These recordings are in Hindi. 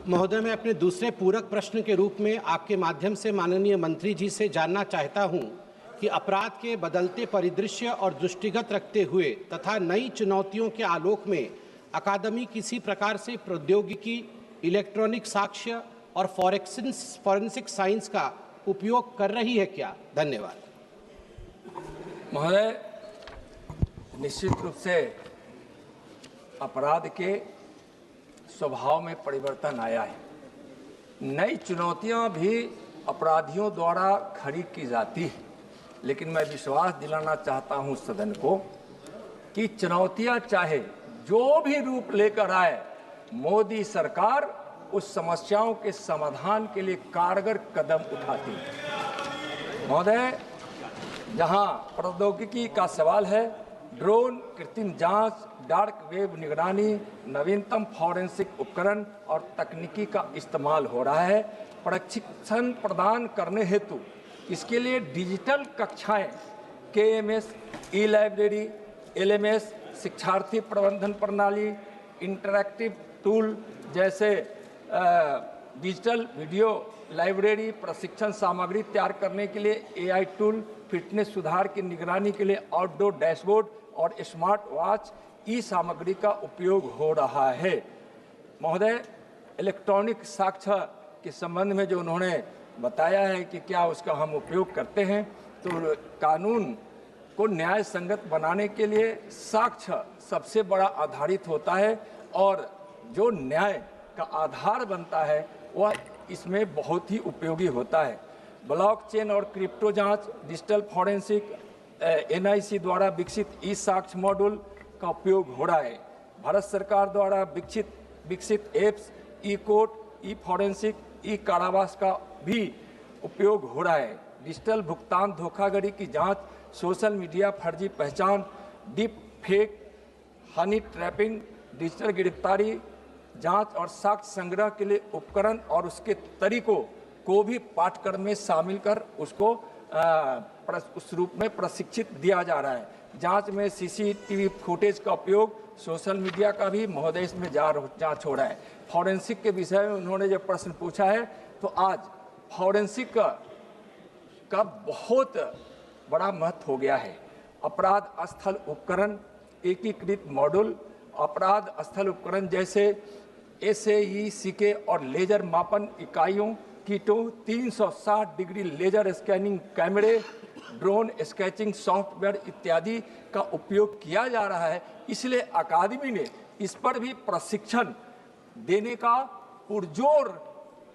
महोदय, मैं अपने दूसरे पूरक प्रश्न के रूप में आपके माध्यम से माननीय मंत्री जी से जानना चाहता हूं कि अपराध के बदलते परिदृश्य और दृष्टिगत रखते हुए तथा नई चुनौतियों के आलोक में अकादमी किसी प्रकार से प्रौद्योगिकी, इलेक्ट्रॉनिक साक्ष्य और फॉरेंसिक साइंस का उपयोग कर रही है क्या? धन्यवाद। महोदय, निश्चित रूप से अपराध के स्वभाव में परिवर्तन आया है। नई चुनौतियां भी अपराधियों द्वारा खड़ी की जाती है, लेकिन मैं विश्वास दिलाना चाहता हूं सदन को कि चुनौतियां चाहे जो भी रूप लेकर आए, मोदी सरकार उस समस्याओं के समाधान के लिए कारगर कदम उठाती है। महोदय, जहां प्रौद्योगिकी का सवाल है, ड्रोन, कृत्रिम जांच, डार्क वेब निगरानी, नवीनतम फॉरेंसिक उपकरण और तकनीकी का इस्तेमाल हो रहा है। प्रशिक्षण प्रदान करने हेतु इसके लिए डिजिटल कक्षाएं, KMS, ई-लाइब्रेरी, LMS, शिक्षार्थी प्रबंधन प्रणाली, इंटरैक्टिव टूल जैसे डिजिटल वीडियो लाइब्रेरी, प्रशिक्षण सामग्री तैयार करने के लिए AI टूल, फिटनेस सुधार की निगरानी के लिए आउटडोर डैशबोर्ड और स्मार्ट वॉच ई सामग्री का उपयोग हो रहा है। महोदय, इलेक्ट्रॉनिक साक्ष्य के संबंध में जो उन्होंने बताया है कि क्या उसका हम उपयोग करते हैं, तो कानून को न्याय संगत बनाने के लिए साक्ष्य सबसे बड़ा आधारित होता है और जो न्याय का आधार बनता है वह इसमें बहुत ही उपयोगी होता है। ब्लॉकचेन और क्रिप्टो जांच, डिजिटल फॉरेंसिक, NIC द्वारा विकसित ई साक्ष्य मॉड्यूल का उपयोग हो रहा है। भारत सरकार द्वारा विकसित एप्स, ई कोर्ट, ई फॉरेंसिक, ई कारावास का भी उपयोग हो रहा है। डिजिटल भुगतान धोखाधड़ी की जांच, सोशल मीडिया फर्जी पहचान, deep fake, Honey trapping, digital गिरफ्तारी जांच और साक्ष्य संग्रह के लिए उपकरण और उसके तरीकों को भी पाठ्यक्रम में शामिल कर उसको उस रूप में प्रशिक्षित दिया जा रहा है। जांच में CCTV फुटेज का उपयोग, सोशल मीडिया का भी महोदय इसमें जांच हो रहा है। फॉरेंसिक के विषय में उन्होंने जब प्रश्न पूछा है, तो आज फॉरेंसिक का बहुत बड़ा महत्व हो गया है। अपराध स्थल उपकरण, एकीकृत मॉड्यूल, अपराध स्थल उपकरण जैसे SAE, CK और लेजर मापन इकाइयों, किटों, 360 डिग्री लेजर स्कैनिंग कैमरे, ड्रोन स्केचिंग सॉफ्टवेयर इत्यादि का उपयोग किया जा रहा है। इसलिए अकादमी ने इस पर भी प्रशिक्षण देने का पुरजोर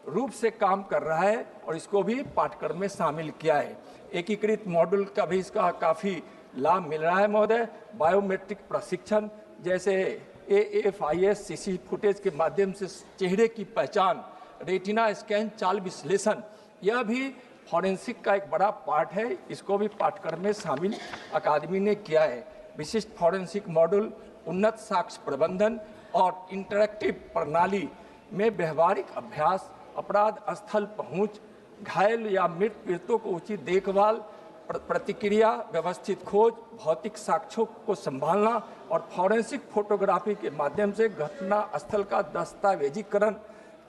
रूप से काम कर रहा है और इसको भी पाठ्यक्रम में शामिल किया है। एकीकृत मॉड्यूल का भी इसका काफ़ी लाभ मिल रहा है। महोदय, बायोमेट्रिक प्रशिक्षण जैसे AFIS CC फुटेज के माध्यम से चेहरे की पहचान, रेटिना स्कैन, चाल विश्लेषण, यह भी फॉरेंसिक का एक बड़ा पार्ट है। इसको भी पाठ्यक्रम में शामिल अकादमी ने किया है। विशिष्ट फॉरेंसिक मॉड्यूल, उन्नत साक्ष्य प्रबंधन और इंटरैक्टिव प्रणाली में व्यवहारिक अभ्यास, अपराध स्थल पहुंच, घायल या मृत पीड़ितों को उचित देखभाल, प्रतिक्रिया, व्यवस्थित खोज, भौतिक साक्ष्यों को संभालना और फॉरेंसिक फोटोग्राफी के माध्यम से घटना स्थल का दस्तावेजीकरण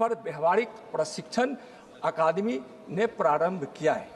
पर व्यवहारिक प्रशिक्षण अकादमी ने प्रारंभ किया है।